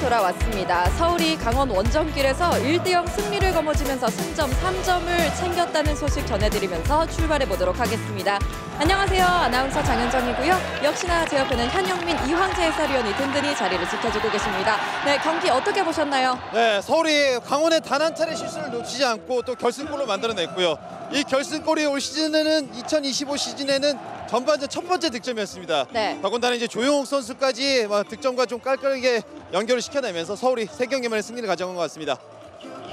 돌아왔습니다. 서울이 강원 원정길에서 1대0 승리를 거머쥐면서 승점 3점을 챙겼다는 소식 전해드리면서 출발해보도록 하겠습니다. 안녕하세요. 아나운서 장현정이고요. 역시나 제 옆에는 현영민, 이황재 해설위원이 든든히 자리를 지켜주고 계십니다. 네, 경기 어떻게 보셨나요? 네, 서울이 강원의 단 한 차례 실수를 놓치지 않고 또 결승골로 만들어냈고요. 이 결승골이 올 시즌에는 2025 시즌에는 전반전 첫 번째 득점이었습니다. 네. 더군다나 이제 조용욱 선수까지 득점과 좀 깔끔하게 연결을 시켜내면서 서울이 3경기 만에 승리를 가져간 것 같습니다.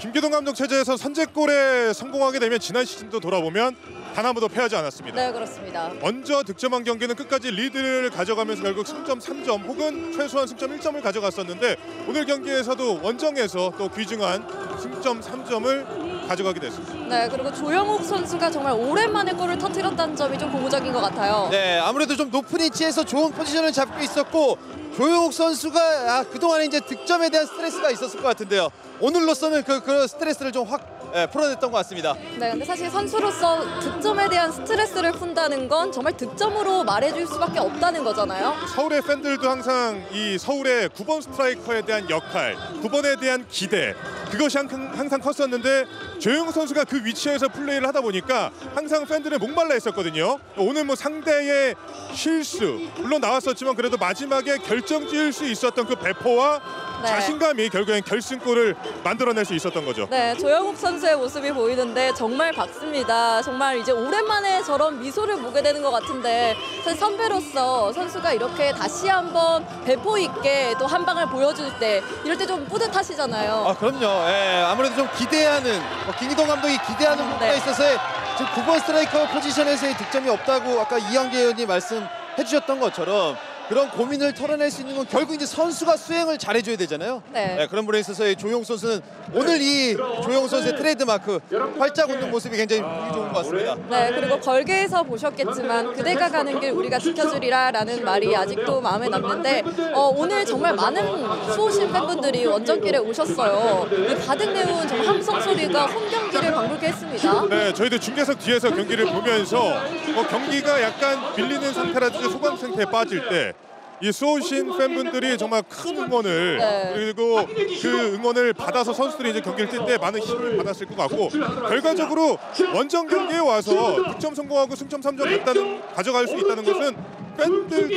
김기동 감독 체제에서 선제골에 성공하게 되면 지난 시즌도 돌아보면 단 한 번도 패하지 않았습니다. 네, 그렇습니다. 먼저 득점한 경기는 끝까지 리드를 가져가면서 결국 승점 3점 혹은 최소한 승점 1점을 가져갔었는데 오늘 경기에서도 원정에서 또 귀중한 승점 3점을 가져가게 됐습니다. 네, 그리고 조영욱 선수가 정말 오랜만에 골을 터뜨렸다는 점이 좀 고무적인 것 같아요. 네, 아무래도 좀 높은 위치에서 좋은 포지션을 잡고 있었고 조용욱 선수가 그동안에 이제 득점에 대한 스트레스가 있었을 것 같은데요. 오늘로서는 그 스트레스를 좀 확 풀어냈던 것 같습니다. 네, 근데 사실 선수로서 득점에 대한 스트레스를 푼다는 건 정말 득점으로 말해줄 수밖에 없다는 거잖아요. 서울의 팬들도 항상 이 서울의 9번 스트라이커에 대한 역할, 9번에 대한 기대 그것이 항상 컸었는데 조용욱 선수가 그 위치에서 플레이를 하다 보니까 항상 팬들은 목말라 했었거든요. 오늘 뭐 상대의 실수 물론 나왔었지만 그래도 마지막에 결정 지을 수 있었던 그 배포와 네. 자신감이 결국엔 결승골을 만들어낼 수 있었던 거죠. 네, 조영욱 선수의 모습이 보이는데 정말 밝습니다. 정말 이제 오랜만에 저런 미소를 보게 되는 것 같은데 사실 선배로서 선수가 이렇게 다시 한번 배포 있게 또 한 방을 보여줄 때 이럴 때 좀 뿌듯하시잖아요. 그럼요. 예, 아무래도 좀 기대하는 김기동 감독이 기대하는 부분에 네. 있어서의 지금 9번 스트라이커 포지션에서의 득점이 없다고 아까 이황재 의원이 말씀해 주셨던 것처럼 그런 고민을 털어낼 수 있는 건 결국 이제 선수가 수행을 잘해줘야 되잖아요. 네. 그런 부분에 있어서의 조용욱 선수는 오늘 이 조용욱 선수의 트레이드마크 활짝 웃는 모습이 굉장히 보기 좋은 것 같습니다. 네, 그리고 걸개에서 보셨겠지만 그대가 가는 길 우리가 지켜주리라 라는 말이 아직도 마음에 남는데 오늘 정말 많은 수호신 팬분들이 원정길에 오셨어요. 가득 메운 정말 함성 소리가 홈 경기를 방불케 했습니다. 네, 저희도 중계석 뒤에서 경기를 보면서 경기가 약간 밀리는 상태라든지 소강 상태에 빠질 때 이 수호신 팬분들이 정말 큰 응원을 네. 그리고 그 응원을 받아서 선수들이 이제 경기를 뛸 때 많은 힘을 받았을 것 같고 결과적으로 원정 경기에 와서 득점 성공하고 승점 3점 가져갈 수 있다는 것은 팬들도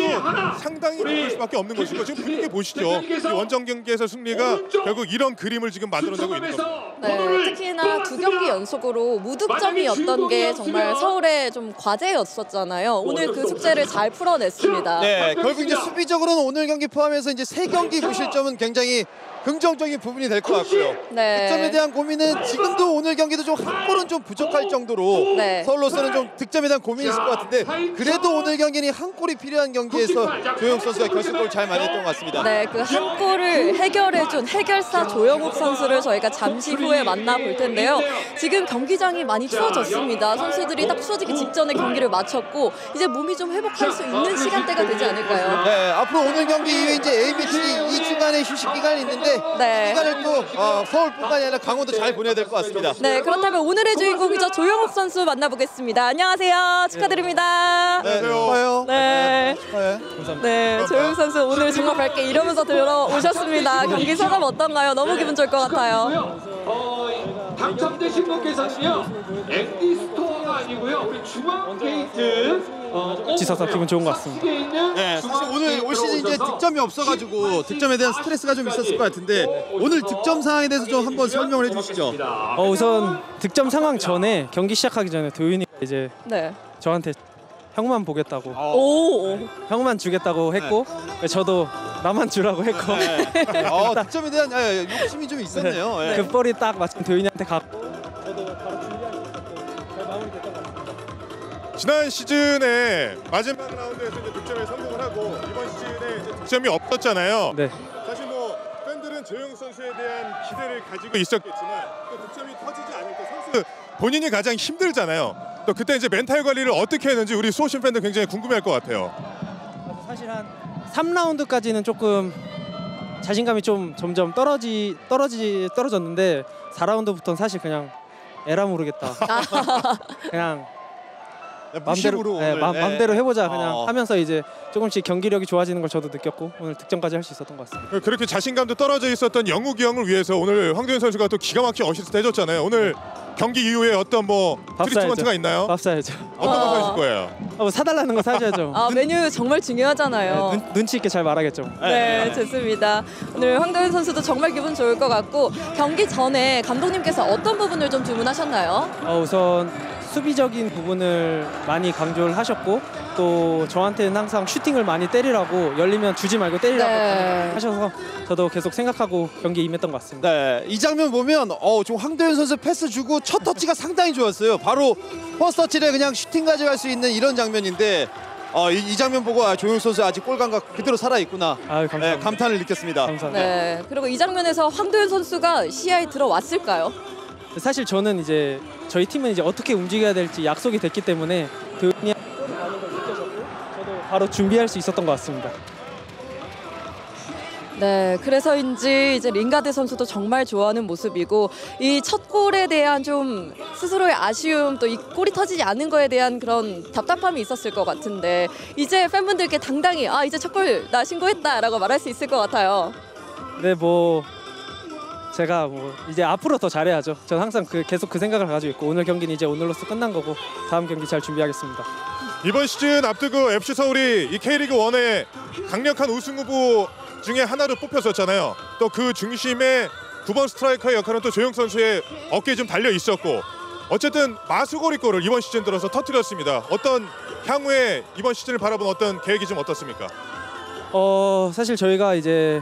상당히 기쁠 수밖에 없는 것이고 지금 분위기 보시죠. 이 원정 경기에서 승리가 결국 이런 그림을 지금 만들어내고 있는 겁니다. 네, 특히나 2경기 연속으로 무득점이었던 게 정말 서울의 좀 과제였었잖아요. 오늘 그 숙제를 잘 풀어냈습니다. 네, 결국 이제 수비적으로는 오늘 경기 포함해서 이제 3경기 무실점은 굉장히 긍정적인 부분이 될 것 같고요. 네. 득점에 대한 고민은 지금도 오늘 경기도 좀 한 골은 좀 부족할 정도로 네. 서울로서는 좀 득점에 대한 고민이 있을 것 같은데 그래도 오늘 경기는 한 골이 필요한 경기에서 조용욱 선수가 결승골을 잘 만들었던 것 같습니다. 네, 그 한 골을 해결해준 해결사 조영욱 선수를 저희가 잠시 후에 만나볼 텐데요. 지금 경기장이 많이 추워졌습니다. 선수들이 딱 추워지기 직전에 경기를 마쳤고 이제 몸이 좀 회복할 수 있는 시간대가 되지 않을까요? 네, 앞으로 오늘 경기 이후에 이제 A매치 2주간의 휴식 기간이 있는데 네. 시간을 또 서울뿐만이 아니라 강원도 잘 보내야 될 것 같습니다. 네, 그렇다면 오늘의 주인공이죠. 조영욱 선수 만나보겠습니다. 안녕하세요. 축하드립니다. 네, 안녕하세요. 축하해요. 네. 축하해. 네, 조영욱 선수 오늘 정말 밝게 이러면서 들어오셨습니다. 경기 소감 어떤가요? 너무 기분 좋을 것 같아요. 당첨되신 분께서는요 앤디 스토어가 아니고요 우리 중앙 게이트 지사서 기분 좋은 것 같습니다. 네, 사실 오늘 올 시즌 이제 득점이 없어가지고 득점에 대한 스트레스가 좀 있었을 것 같은데 오늘 득점 상황에 대해서 좀 한번 설명을 해주시죠. 우선 득점 상황 전에 경기 시작하기 전에 도윤이가 이제 네. 저한테 형만 보겠다고 오. 형만 주겠다고 했고 저도 나만 주라고 했고 득점에 대한 욕심이 좀 있었네요. 예. 그 볼이 딱 마침 도윤이한테 갔고 저도 바로 준비하니까 잘 마무리됐던 것 같아요. 지난 시즌에 마지막 라운드에서 이제 득점에 성공을 하고 이번 시즌에 이제 득점이 없었잖아요. 네. 사실 뭐 팬들은 조영욱 선수에 대한 기대를 가지고 있었겠지만 또 득점이 터지지 않을 때 선수 본인이 가장 힘들잖아요. 또 그때 이제 멘탈 관리를 어떻게 했는지 우리 수호신 팬들 굉장히 궁금해할 것 같아요. 사실 한 3라운드까지는 조금 자신감이 좀 점점 떨어졌는데 4라운드부터는 사실 그냥 에라 모르겠다. 그냥 무심으로 오늘, 마음대로 해보자 그냥 어. 하면서 이제 조금씩 경기력이 좋아지는 걸 저도 느꼈고 오늘 득점까지 할 수 있었던 것 같습니다. 그렇게 자신감도 떨어져 있었던 영욱이 형을 위해서 오늘 황도현 선수가 또 기가 막히게 어시스트 해줬잖아요. 오늘 경기 이후에 어떤 뭐 밥 트리트먼트가 사야죠. 있나요? 밥 사야죠. 어떤 거 사실 거예요? 뭐 사달라는 거 사줘야죠. 아, 메뉴 정말 중요하잖아요. 눈치 있게 잘 말하겠죠. 네, 좋습니다. 오늘 황도현 선수도 정말 기분 좋을 것 같고 경기 전에 감독님께서 어떤 부분을 좀 주문하셨나요? 우선 수비적인 부분을 많이 강조를 하셨고 또 저한테는 항상 슈팅을 많이 때리라고 열리면 주지 말고 때리라고 네. 하셔서 저도 계속 생각하고 경기에 임했던 것 같습니다. 네, 이 장면 보면 좀 황도현 선수 패스 주고 첫 터치가 상당히 좋았어요. 바로 퍼스트 터치를 그냥 슈팅 가져갈 수 있는 이런 장면인데 이 장면 보고 조용 선수 아직 골 감각 그대로 살아 있구나. 아유, 감사합니다. 네, 감탄을 느꼈습니다. 감사합니다. 네, 그리고 이 장면에서 황도현 선수가 시야에 들어왔을까요? 사실 저는 이제 저희 팀은 이제 어떻게 움직여야 될지 약속이 됐기 때문에 그 골이 많은 걸 느껴졌고 저도 바로 준비할 수 있었던 것 같습니다. 네, 그래서인지 이제 링가드 선수도 정말 좋아하는 모습이고 이 첫 골에 대한 좀 스스로의 아쉬움 또 이 골이 터지지 않은 거에 대한 그런 답답함이 있었을 것 같은데 이제 팬분들께 당당히 이제 첫 골 나 신고했다라고 말할 수 있을 것 같아요. 네, 제가 이제 앞으로 더 잘해야죠. 저는 항상 계속 그 생각을 가지고 있고 오늘 경기는 이제 오늘로써 끝난 거고 다음 경기 잘 준비하겠습니다. 이번 시즌 앞두고 FC 서울이 이 K리그 1의 강력한 우승 후보 중에 하나로 뽑혔었잖아요. 또 그 중심에 9번 스트라이커의 역할은 또 조용 선수의 어깨에 좀 달려 있었고 어쨌든 마수고리골을 이번 시즌 들어서 터뜨렸습니다. 어떤 향후에 이번 시즌을 바라본 어떤 계획이 좀 어떻습니까? 사실 저희가 이제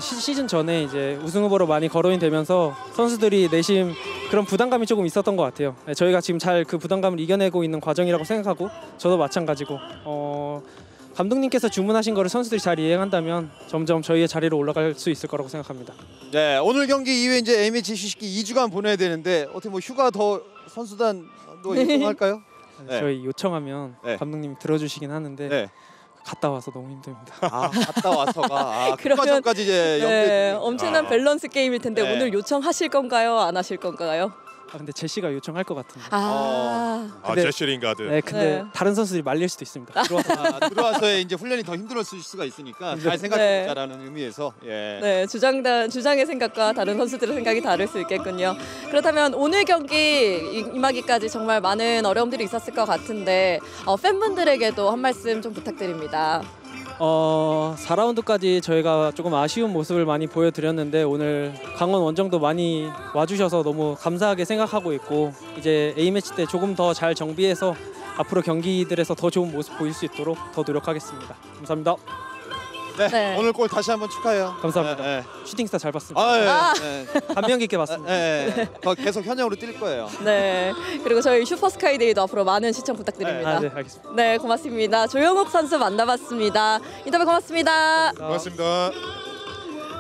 시즌 전에 이제 우승 후보로 많이 거론이 되면서 선수들이 내심 그런 부담감이 조금 있었던 것 같아요. 네, 저희가 지금 잘 그 부담감을 이겨내고 있는 과정이라고 생각하고 저도 마찬가지고 감독님께서 주문하신 거를 선수들이 잘 이행한다면 점점 저희의 자리로 올라갈 수 있을 거라고 생각합니다. 네, 오늘 경기 이후에 이제 A매치 휴식기 2주간 보내야 되는데 어떻게 휴가 더 선수단도 요청할까요? 네. 저희 요청하면 네. 감독님이 들어주시긴 하는데 네. 갔다 와서 너무 힘듭니다. 갔다 와서가 그러면 국가전까지 이제 네, 연계. 엄청난 밸런스 게임일 텐데 네. 오늘 요청하실 건가요? 안 하실 건가요? 근데 제시가 요청할 것 같은데. 근데 제시 링가드. 네, 근데 네. 다른 선수들이 말릴 수도 있습니다. 들어와서. 들어와서의 이제 훈련이 더 힘들었을 수가 있으니까 잘 생각해보자라는 의미에서 네, 주장의 생각과 다른 선수들의 생각이 다를 수 있겠군요. 그렇다면 오늘 경기 임하기까지 정말 많은 어려움들이 있었을 것 같은데 팬분들에게도 한 말씀 좀 부탁드립니다. 4라운드까지 저희가 조금 아쉬운 모습을 많이 보여드렸는데 오늘 강원 원정도 많이 와주셔서 너무 감사하게 생각하고 있고 이제 A매치 때 조금 더 잘 정비해서 앞으로 경기들에서 더 좋은 모습 보일 수 있도록 더 노력하겠습니다. 감사합니다. 네, 오늘 골 다시 한번 축하해요. 감사합니다. 네, 네. 슈팅스타 잘 봤습니다. 감명 깊게 봤습니다. 더 계속 현역으로 뛸 거예요. 네, 그리고 저희 슈퍼스카이데이도 앞으로 많은 시청 부탁드립니다. 네, 알겠습니다. 네, 고맙습니다. 조용욱 선수 만나봤습니다. 인터뷰 고맙습니다. 고맙습니다.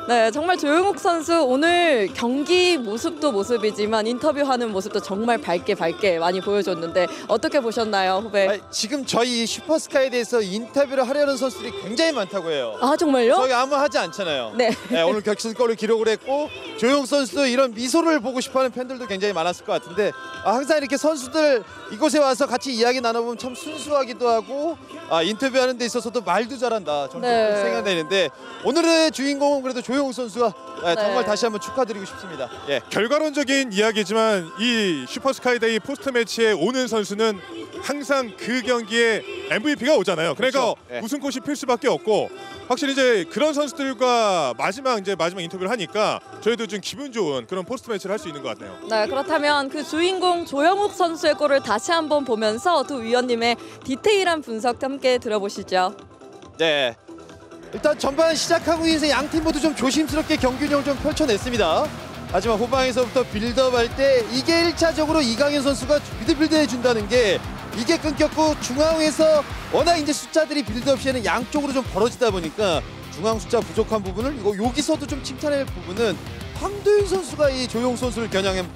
네, 정말 조용욱 선수 오늘 경기 모습도 모습이지만 인터뷰하는 모습도 정말 밝게 많이 보여줬는데 어떻게 보셨나요, 후배? 지금 저희 슈퍼스카이에 대해서 인터뷰를 하려는 선수들이 굉장히 많다고 해요. 아, 정말요? 저희 아무 하지 않잖아요. 네. 오늘 격신골을 기록을 했고 조용 선수도 이런 미소를 보고 싶어하는 팬들도 굉장히 많았을 것 같은데 항상 이렇게 선수들 이곳에 와서 같이 이야기 나눠보면 참 순수하기도 하고 인터뷰하는 데 있어서도 말도 잘한다. 좀 네. 생각되는데 오늘의 주인공은 그래도 조용 선수가 정말 다시 한번 축하드리고 싶습니다. 예. 결과론적인 이야기지만 이 슈퍼스카이데이 포스트 매치에 오는 선수는 항상 그 경기에 MVP가 오잖아요. 그러니까 그렇죠. 예. 우승꽃이 필 수밖에 없고 확실히 이제 그런 선수들과 마지막 인터뷰를 하니까 저희도 좀 기분 좋은 그런 포스트 매치를 할 수 있는 것 같네요. 네, 그렇다면 그 주인공 조영욱 선수의 골을 다시 한번 보면서 두 위원님의 디테일한 분석 함께 들어보시죠. 네. 일단 전반 시작하고 있는 양 팀 모두 좀 조심스럽게 경기 운영을 좀 펼쳐냈습니다. 하지만 후방에서부터 빌드업할 때 이게 1차적으로 이강현 선수가 미드필드 해준다는 게 이게 끊겼고 중앙에서 워낙 이제 숫자들이 빌드업 시에는 양쪽으로 좀 벌어지다 보니까 중앙 숫자 부족한 부분을 여기서도 좀 칭찬할 부분은 황도현 선수가 이 조용 선수를 겨냥한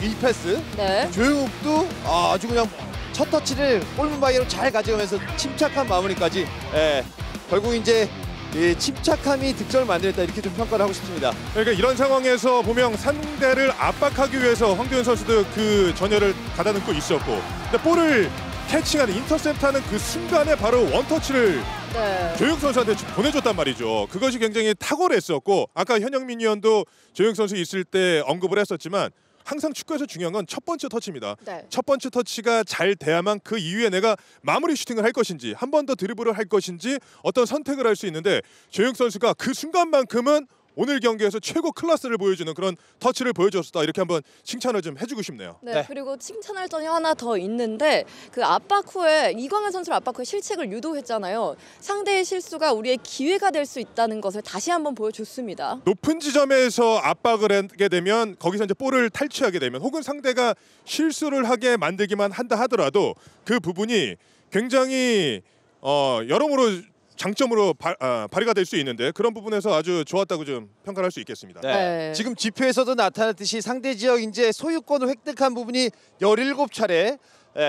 이 패스. 네. 조용욱도 아주 그냥 첫 터치를 골문 바이로 잘 가져가면서 침착한 마무리까지. 결국 이제 이 침착함이 득점을 만들었다 이렇게 좀 평가를 하고 싶습니다. 그러니까 이런 상황에서 보면 상대를 압박하기 위해서 황도현 선수도 그 전열을 가다듬고 있었고 근데 볼을 캐칭하는 인터셉트하는 그 순간에 바로 원터치를 네. 조영 선수한테 보내줬단 말이죠. 그것이 굉장히 탁월했었고 아까 현영민 위원도 조영 선수 있을 때 언급을 했었지만 항상 축구에서 중요한 건 첫 번째 터치입니다. 네. 첫 번째 터치가 잘 돼야만 그 이후에 내가 마무리 슈팅을 할 것인지 한 번 더 드리블을 할 것인지 어떤 선택을 할 수 있는데 조영 선수가 그 순간만큼은 오늘 경기에서 최고 클래스를 보여주는 그런 터치를 보여줬다. 이렇게 한번 칭찬을 좀 해주고 싶네요. 네, 네. 그리고 칭찬할 점이 하나 더 있는데 그 압박 후에 이광현 선수를 압박 후에 실책을 유도했잖아요. 상대의 실수가 우리의 기회가 될 수 있다는 것을 다시 한번 보여줬습니다. 높은 지점에서 압박을 하게 되면 거기서 이제 볼을 탈취하게 되면 혹은 상대가 실수를 하게 만들기만 한다 하더라도 그 부분이 굉장히 여러모로 장점으로 발휘가 될 수 있는데 그런 부분에서 아주 좋았다고 좀 평가를 할 수 있겠습니다. 네. 네. 지금 지표에서도 나타났듯이 상대 지역 이제 소유권을 획득한 부분이 17차례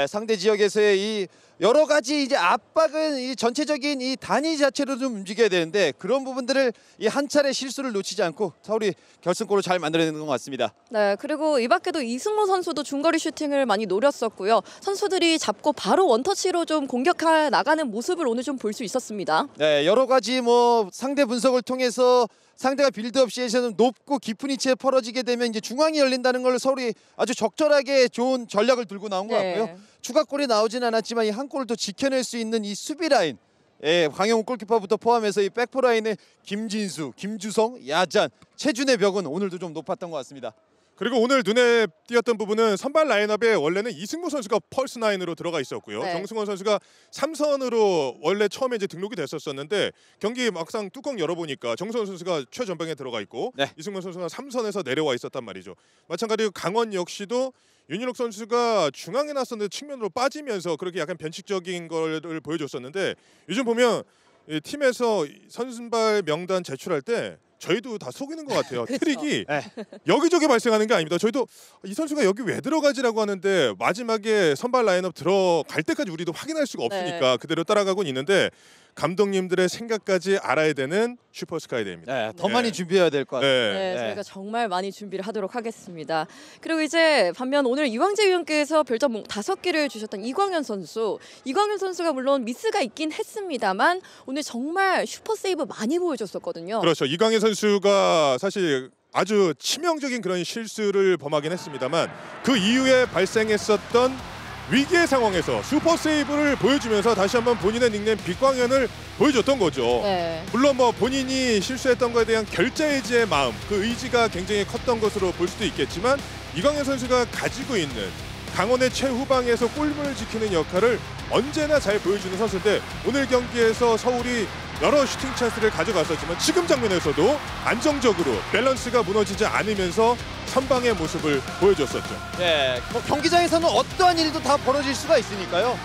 상대 지역에서의 이 여러 가지 이제 압박은 이 전체적인 이 단위 자체로 좀 움직여야 되는데 그런 부분들을 이 한 차례 실수를 놓치지 않고 서울이 결승골을 잘 만들어내는 것 같습니다. 네, 그리고 이 밖에도 이승모 선수도 중거리 슈팅을 많이 노렸었고요. 선수들이 잡고 바로 원터치로 좀 공격해 나가는 모습을 오늘 좀 볼 수 있었습니다. 네, 여러 가지 뭐 상대 분석을 통해서 상대가 빌드업 시에서는 높고 깊은 위치에 벌어지게 되면 이제 중앙이 열린다는 걸 서울이 아주 적절하게 좋은 전략을 들고 나온 것 네. 같고요. 추가골이 나오진 않았지만 이 한 골을 또 지켜낼 수 있는 이 수비 라인, 황영우 골키퍼부터 포함해서 이 백포 라인의 김진수, 김주성, 야잔, 최준의 벽은 오늘도 좀 높았던 것 같습니다. 그리고 오늘 눈에 띄었던 부분은 선발 라인업에 원래는 이승모 선수가 펄스 9으로 들어가 있었고요. 네. 정승원 선수가 3선으로 원래 처음에 이제 등록이 됐었는데 경기 막상 뚜껑 열어보니까 정승원 선수가 최전방에 들어가 있고 네. 이승모 선수가 3선에서 내려와 있었단 말이죠. 마찬가지로 강원 역시도 윤일옥 선수가 중앙에 나섰는데 측면으로 빠지면서 그렇게 약간 변칙적인 걸 보여줬었는데 요즘 보면 이 팀에서 선발 명단 제출할 때 저희도 다 속이는 것 같아요. 그쵸. 트릭이 네. 여기저기 발생하는 게 아닙니다. 저희도 이 선수가 여기 왜 들어가지라고 하는데 마지막에 선발 라인업 들어갈 때까지 우리도 확인할 수가 없으니까 그대로 따라가고 있는데 감독님들의 생각까지 알아야 되는 슈퍼스카이대입니다. 네, 더 많이 준비해야 될 것 같습니다. 네, 저희가 정말 많이 준비를 하도록 하겠습니다. 그리고 이제 반면 오늘 이광재 위원께서 별점 5개를 주셨던 이광현 선수. 이광현 선수가 물론 미스가 있긴 했습니다만 오늘 정말 슈퍼 세이브 많이 보여줬었거든요. 그렇죠. 이광현 선수가 사실 아주 치명적인 그런 실수를 범하긴 했습니다만 그 이후에 발생했었던 위기의 상황에서 슈퍼 세이브를 보여주면서 다시 한번 본인의 닉네임 빅광현을 보여줬던 거죠. 네. 물론 뭐 본인이 실수했던 것에 대한 결자의지의 마음, 그 의지가 굉장히 컸던 것으로 볼 수도 있겠지만 이광현 선수가 가지고 있는 강원의 최후방에서 골문을 지키는 역할을 언제나 잘 보여주는 선수인데 오늘 경기에서 서울이 여러 슈팅 찬스를 가져갔었지만 지금 장면에서도 안정적으로 밸런스가 무너지지 않으면서 선방의 모습을 보여줬었죠. 네, 뭐 경기장에서는 어떠한 일도 다 벌어질 수가 있으니까요.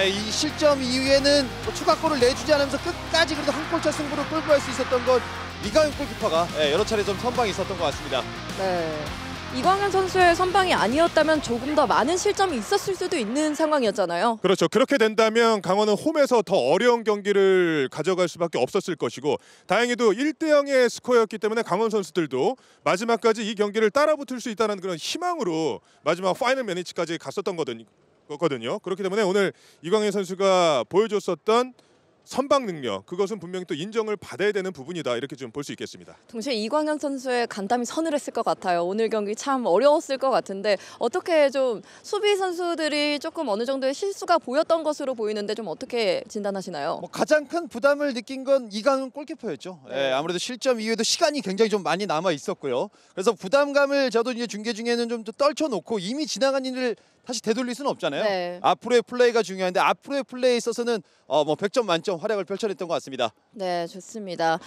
이 실점 이후에는 뭐 추가골을 내주지 않으면서 끝까지 그래도 한 골차 승부를 끌고 갈 수 있었던 건 이강인 골키퍼가 여러 차례 좀 선방이 있었던 것 같습니다. 네. 이광현 선수의 선방이 아니었다면 조금 더 많은 실점이 있었을 수도 있는 상황이었잖아요. 그렇죠. 그렇게 된다면 강원은 홈에서 더 어려운 경기를 가져갈 수밖에 없었을 것이고 다행히도 1대0의 스코어였기 때문에 강원 선수들도 마지막까지 이 경기를 따라붙을 수 있다는 그런 희망으로 마지막 파이널 매니지까지 갔었던 거거든요. 그렇기 때문에 오늘 이광현 선수가 보여줬었던 선방 능력, 그것은 분명히 또 인정을 받아야 되는 부분이다, 이렇게 좀 볼 수 있겠습니다. 동시에 이광현 선수의 간담이 서늘했을 것 같아요. 오늘 경기 참 어려웠을 것 같은데 어떻게 좀 수비 선수들이 조금 어느 정도의 실수가 보였던 것으로 보이는데 좀 어떻게 진단하시나요? 뭐 가장 큰 부담을 느낀 건 이강인 골키퍼였죠. 네. 아무래도 실점 이후에도 시간이 굉장히 좀 많이 남아 있었고요. 그래서 부담감을 저도 이제 중계 중에는 좀 떨쳐놓고 이미 지나간 일을 다시 되돌릴 수는 없잖아요. 네. 앞으로의 플레이가 중요한데 앞으로의 플레이에 있어서는 뭐 100점 만점 활약을 펼쳐냈던 것 같습니다. 네, 좋습니다.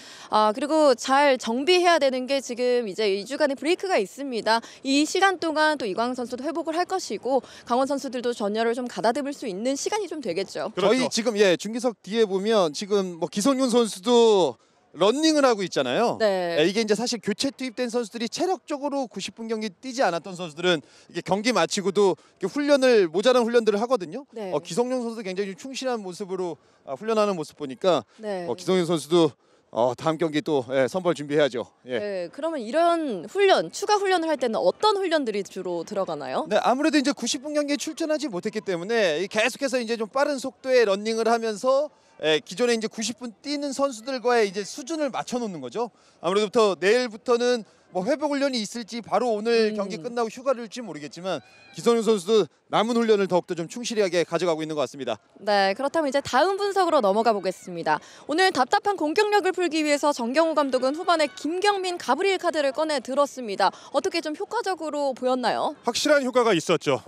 그리고 잘 정비해야 되는 게 지금 이제 2주간의 브레이크가 있습니다. 이 시간 동안 또 이광현 선수도 회복을 할 것이고 강원 선수들도 전열을 좀 가다듬을 수 있는 시간이 좀 되겠죠. 그렇죠. 저희 지금 중기석 뒤에 보면 지금 뭐 기성윤 선수도 런닝을 하고 있잖아요. 네. 이게 이제 사실 교체 투입된 선수들이 체력적으로 90분 경기 뛰지 않았던 선수들은 이게 경기 마치고도 이렇게 모자란 훈련들을 하거든요. 네. 기성용 선수도 굉장히 충실한 모습으로 훈련하는 모습 보니까 네. 기성용 선수도 다음 경기 또 선발 준비해야죠. 예. 네, 그러면 이런 훈련, 추가 훈련을 할 때는 어떤 훈련들이 주로 들어가나요? 네, 아무래도 이제 90분 경기에 출전하지 못했기 때문에 계속해서 이제 좀 빠른 속도의 러닝을 하면서 기존에 이제 90분 뛰는 선수들과의 이제 수준을 맞춰 놓는 거죠. 아무래도부터 내일부터는 뭐 회복 훈련이 있을지 바로 오늘 경기 끝나고 휴가를 줄지 모르겠지만 기성용 선수도 남은 훈련을 더욱더 좀 충실하게 가져가고 있는 것 같습니다. 네, 그렇다면 이제 다음 분석으로 넘어가 보겠습니다. 오늘 답답한 공격력을 풀기 위해서 정경우 감독은 후반에 김경민, 가브리엘 카드를 꺼내 들었습니다. 어떻게 좀 효과적으로 보였나요? 확실한 효과가 있었죠.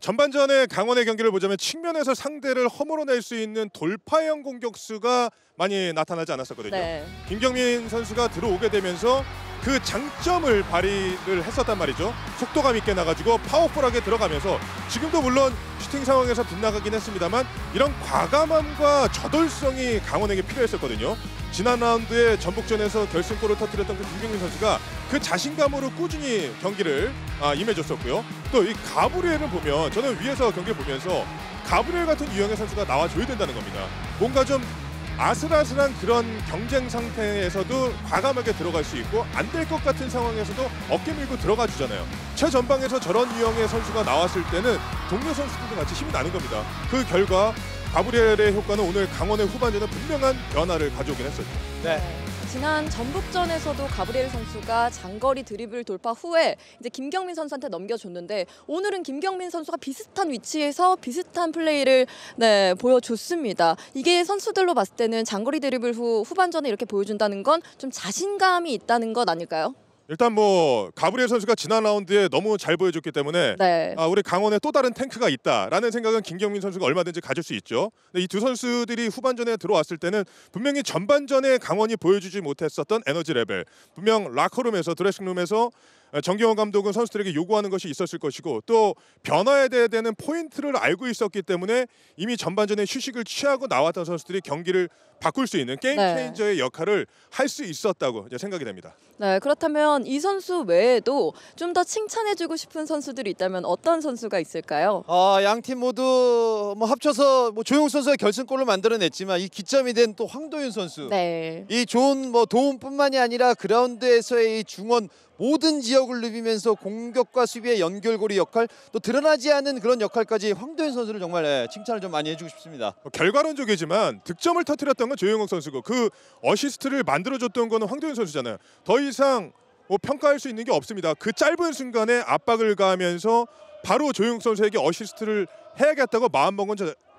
전반전에 강원의 경기를 보자면 측면에서 상대를 허물어낼 수 있는 돌파형 공격수가 많이 나타나지 않았었거든요. 네. 김경민 선수가 들어오게 되면서 그 장점을 발휘를 했었단 말이죠. 속도감 있게 나가지고 파워풀하게 들어가면서 지금도 물론 슈팅 상황에서 빗나가긴 했습니다만 이런 과감함과 저돌성이 강원에게 필요했었거든요. 지난 라운드에 전북전에서 결승골을 터뜨렸던 그 김경민 선수가 그 자신감으로 꾸준히 경기를 임해줬었고요. 또 이 가브리엘을 보면 저는 위에서 경기를 보면서 가브리엘 같은 유형의 선수가 나와줘야 된다는 겁니다. 뭔가 좀 아슬아슬한 그런 경쟁 상태에서도 과감하게 들어갈 수 있고 안 될 것 같은 상황에서도 어깨 밀고 들어가 주잖아요. 최전방에서 저런 유형의 선수가 나왔을 때는 동료 선수들도 같이 힘이 나는 겁니다. 그 결과 가브리엘의 효과는 오늘 강원의 후반전에 분명한 변화를 가져오긴 했었죠. 네. 지난 전북전에서도 가브리엘 선수가 장거리 드리블 돌파 후에 이제 김경민 선수한테 넘겨줬는데 오늘은 김경민 선수가 비슷한 위치에서 비슷한 플레이를 보여줬습니다. 이게 선수들로 봤을 때는 장거리 드리블 후 후반전에 이렇게 보여준다는 건 좀 자신감이 있다는 것 아닐까요? 일단 뭐 가브리엘 선수가 지난 라운드에 너무 잘 보여줬기 때문에 네. 우리 강원에 또 다른 탱크가 있다라는 생각은 김경민 선수가 얼마든지 가질 수 있죠. 이 두 선수들이 후반전에 들어왔을 때는 분명히 전반전에 강원이 보여주지 못했었던 에너지 레벨, 분명 라커룸에서 드레싱룸에서 정경원 감독은 선수들에게 요구하는 것이 있었을 것이고 또 변화에 대한 포인트를 알고 있었기 때문에 이미 전반전에 휴식을 취하고 나왔던 선수들이 경기를 바꿀 수 있는 게임 체인저의 역할을 할 수 있었다고 이제 생각이 됩니다. 네, 그렇다면 이 선수 외에도 좀 더 칭찬해주고 싶은 선수들이 있다면 어떤 선수가 있을까요? 양 팀 모두 뭐 합쳐서 뭐 조용 선수가 결승골을 만들어냈지만 이 기점이 된 또 황도윤 선수. 네. 이 좋은 뭐 도움뿐만이 아니라 그라운드에서의 이 중원 모든 지역을 누비면서 공격과 수비의 연결고리 역할 또 드러나지 않은 그런 역할까지 황도현 선수를 정말 칭찬을 좀 많이 해주고 싶습니다. 결과론적이지만 득점을 터뜨렸던 건 조용욱 선수고 그 어시스트를 만들어줬던 거는 황도현 선수잖아요. 더 이상 뭐 평가할 수 있는 게 없습니다. 그 짧은 순간에 압박을 가하면서 바로 조용욱 선수에게 어시스트를 해야겠다고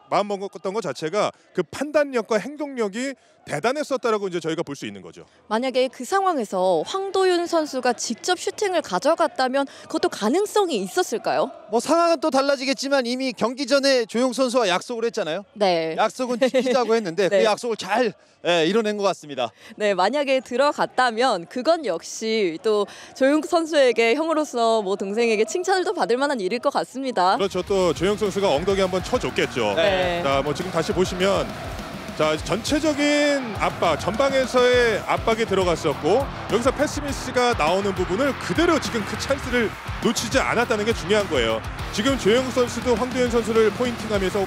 마음먹었던 것 자체가 그 판단력과 행동력이 대단했었다라고 이제 저희가 볼 수 있는 거죠. 만약에 그 상황에서 황도윤 선수가 직접 슈팅을 가져갔다면 그것도 가능성이 있었을까요? 뭐 상황은 또 달라지겠지만 이미 경기 전에 조용 선수와 약속을 했잖아요. 네. 약속은 지키자고 했는데 네. 그 약속을 잘 이뤄낸 것 같습니다. 네, 만약에 들어갔다면 그건 역시 또 조용 선수에게 형으로서 뭐 동생에게 칭찬을 또 받을 만한 일일 것 같습니다. 그렇죠. 또 조용 선수가 엉덩이 한번 쳐줬겠죠. 네. 자, 뭐 지금 다시 보시면 자 전체적인 압박, 전방에서의 압박이 들어갔었고 여기서 패스미스가 나오는 부분을 그대로 지금 그 찬스를 놓치지 않았다는 게 중요한 거예요. 지금 조영욱 선수도 황도현 선수를 포인팅하면서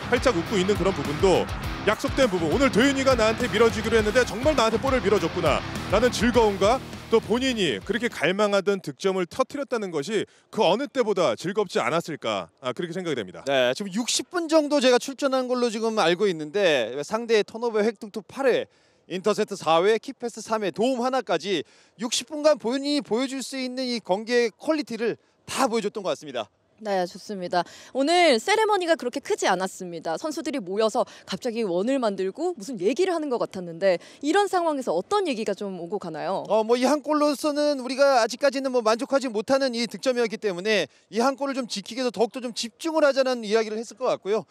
활짝 웃고 있는 그런 부분도 약속된 부분. 오늘 도윤이가 나한테 밀어주기로 했는데 정말 나한테 볼을 밀어줬구나 라는 즐거움과 또 본인이 그렇게 갈망하던 득점을 터뜨렸다는 것이 그 어느 때보다 즐겁지 않았을까 그렇게 생각이 됩니다. 네, 지금 60분 정도 제가 출전한 걸로 지금 알고 있는데 상대의 턴오버 획득투 8회, 인터셉트 4회, 키패스 3회, 도움 하나까지 60분간 본인이 보여줄 수 있는 이 경기의 퀄리티를 다 보여줬던 것 같습니다. 네, 좋습니다. 오늘 세레머니가 그렇게 크지 않았습니다. 선수들이 모여서 갑자기 원을 만들고 무슨 얘기를 하는 것 같았는데 이런 상황에서 어떤 얘기가 좀 오고 가나요? 뭐 이 한 골로서는 우리가 아직까지는 뭐 만족하지 못하는 이 득점이었기 때문에 이 한 골을 좀 지키기 위해서 더욱더 좀 집중을 하자는 이야기를 했을 것 같고요.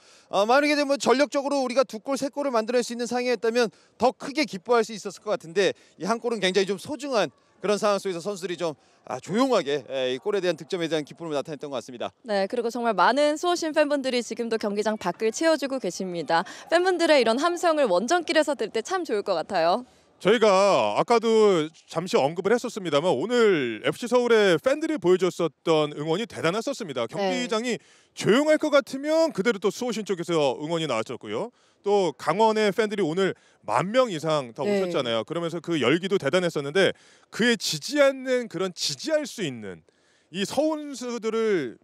만약에 뭐 전력적으로 우리가 2골, 3골을 만들어낼 수 있는 상황이었다면 더 크게 기뻐할 수 있었을 것 같은데 이 한 골은 굉장히 좀 소중한 그런 상황 속에서 선수들이 좀 조용하게 이 골에 대한 득점에 대한 기쁨을 나타냈던 것 같습니다. 네, 그리고 정말 많은 수호신 팬분들이 지금도 경기장 밖을 채워주고 계십니다. 팬분들의 이런 함성을 원정길에서 들을 때 참 좋을 것 같아요. 저희가 아까도 잠시 언급을 했었습니다만 오늘 FC 서울의 팬들이 보여줬었던 응원이 대단했었습니다. 경기장이 조용할 것 같으면 그대로 또 수호신 쪽에서 응원이 나왔었고요. 또 강원의 팬들이 오늘 10,000명 이상 더 오셨잖아요. 그러면서 그 열기도 대단했었는데 그에 지지 않는 그런 지지할 수 있는 이 서울수들을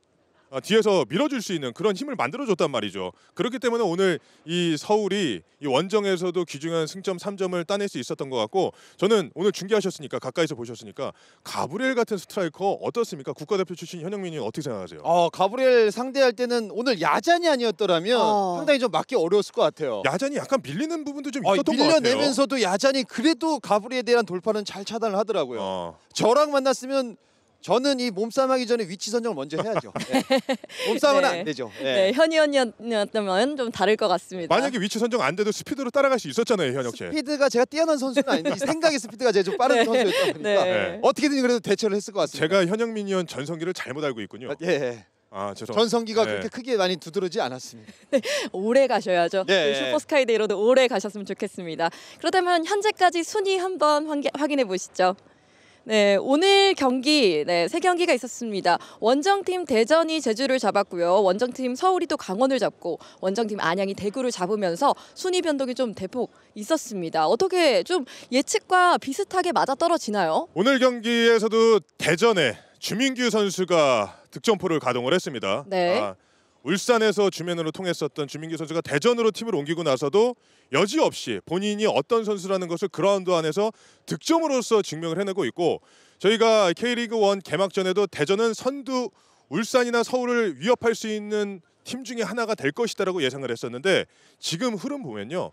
뒤에서 밀어줄 수 있는 그런 힘을 만들어줬단 말이죠. 그렇기 때문에 오늘 이 서울이 이 원정에서도 귀중한 승점 3점을 따낼 수 있었던 것 같고 저는 오늘 중계하셨으니까 가까이서 보셨으니까 가브리엘 같은 스트라이커 어떻습니까? 국가대표 출신 현영민이 어떻게 생각하세요? 가브리엘 상대할 때는 오늘 야잔이 아니었더라면 상당히 좀 맞기 어려웠을 것 같아요. 야잔이 약간 밀리는 부분도 좀 있었던 것 같아요. 밀려내면서도 야잔이 그래도 가브리엘에 대한 돌파는 잘 차단을 하더라고요. 저랑 만났으면 저는 이 몸싸움하기 전에 위치 선정을 먼저 해야죠. 네. 몸싸움은 안 되죠. 네, 현이언이었다면 좀 다를 것 같습니다. 만약에 위치 선정 안 돼도 스피드로 따라갈 수 있었잖아요, 현역 씨. 스피드가 제가 뛰어난 선수는 아닌데 이 생각의 스피드가 제가 좀 빠른 선수였다 보니까 어떻게든 그래도 대처를 했을 것 같습니다. 제가 현영민 의원 전성기를 잘못 알고 있군요. 전성기가 그렇게 크게 많이 두드러지지 않았습니다. 오래 가셔야죠. 슈퍼스카이데이로도 오래 가셨으면 좋겠습니다. 그렇다면 현재까지 순위 한번 확인해 보시죠. 네, 오늘 경기 3경기가 있었습니다. 원정팀 대전이 제주를 잡았고요. 원정팀 서울이 또 강원을 잡고 원정팀 안양이 대구를 잡으면서 순위 변동이 좀 대폭 있었습니다. 어떻게 좀 예측과 비슷하게 맞아떨어지나요? 오늘 경기에서도 대전에 주민규 선수가 득점포를 가동을 했습니다. 울산에서 주면으로 통했었던 주민규 선수가 대전으로 팀을 옮기고 나서도 여지없이 본인이 어떤 선수라는 것을 그라운드 안에서 득점으로서 증명을 해내고 있고 저희가 K리그 1 개막전에도 대전은 선두 울산이나 서울을 위협할 수 있는 팀 중에 하나가 될 것이다라고 예상을 했었는데 지금 흐름 보면요.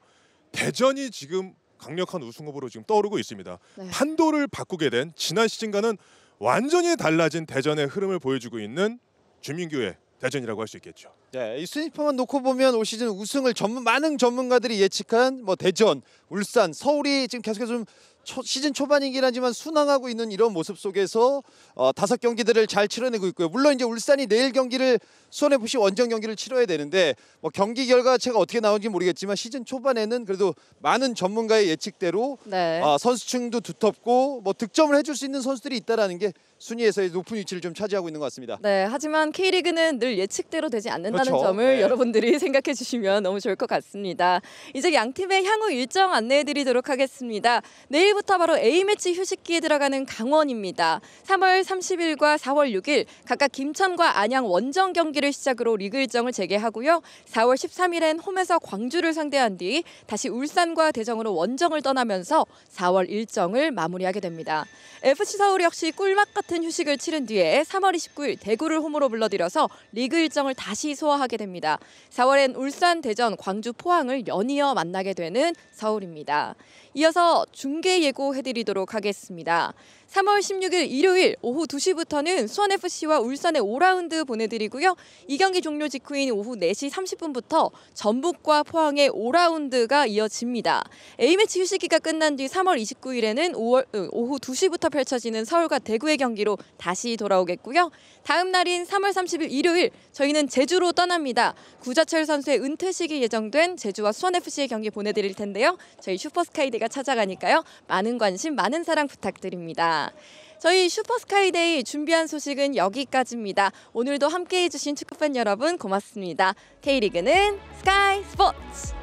대전이 지금 강력한 우승 후보로 지금 떠오르고 있습니다. 판도를 바꾸게 된 지난 시즌과는 완전히 달라진 대전의 흐름을 보여주고 있는 주민규의 대전이라고 할 수 있겠죠. 이 순위표만 놓고 보면 올 시즌 우승을 많은 전문가들이 예측한 대전, 울산, 서울이 지금 계속해서 좀 시즌 초반이긴 하지만 순항하고 있는 이런 모습 속에서 5경기들을 잘 치러내고 있고요. 물론 이제 울산이 내일 경기를 수원FC 원정 경기를 치러야 되는데 경기 결과체가 어떻게 나오는지 모르겠지만 시즌 초반에는 그래도 많은 전문가의 예측대로 선수층도 두텁고 득점을 해줄 수 있는 선수들이 있다라는 게 순위에서의 높은 위치를 좀 차지하고 있는 것 같습니다. 하지만 K리그는 늘 예측대로 되지 않는다는 점을 여러분들이 생각해 주시면 너무 좋을 것 같습니다. 이제 양 팀의 향후 일정 안내해 드리도록 하겠습니다. 내일부터 바로 A매치 휴식기에 들어가는 강원입니다. 3월 30일과 4월 6일 각각 김천과 안양 원정 경기를 시작으로 리그 일정을 재개하고요. 4월 13일엔 홈에서 광주를 상대한 뒤 다시 울산과 대전으로 원정을 떠나면서 4월 일정을 마무리하게 됩니다. FC 서울 역시 꿀맛 같은 휴식을 치른 뒤에 3월 29일 대구를 홈으로 불러들여서 리그 일정을 다시 소화하게 됩니다. 4월엔 울산, 대전, 광주, 포항을 연이어 만나게 되는 서울입니다. 이어서 중계 예고해드리도록 하겠습니다. 3월 16일 일요일 오후 2시부터는 수원FC와 울산의 5라운드 보내드리고요. 이 경기 종료 직후인 오후 4시 30분부터 전북과 포항의 5라운드가 이어집니다. A매치 휴식기가 끝난 뒤 3월 29일에는 오후 2시부터 펼쳐지는 서울과 대구의 경기로 다시 돌아오겠고요. 다음 날인 3월 30일 일요일 저희는 제주로 떠납니다. 구자철 선수의 은퇴식이 예정된 제주와 수원FC의 경기 보내드릴 텐데요. 저희 슈퍼스카이데이가 찾아가니까요. 많은 관심, 많은 사랑 부탁드립니다. 저희 슈퍼스카이데이 준비한 소식은 여기까지입니다. 오늘도 함께해 주신 축구팬 여러분 고맙습니다. K리그는 스카이 스포츠!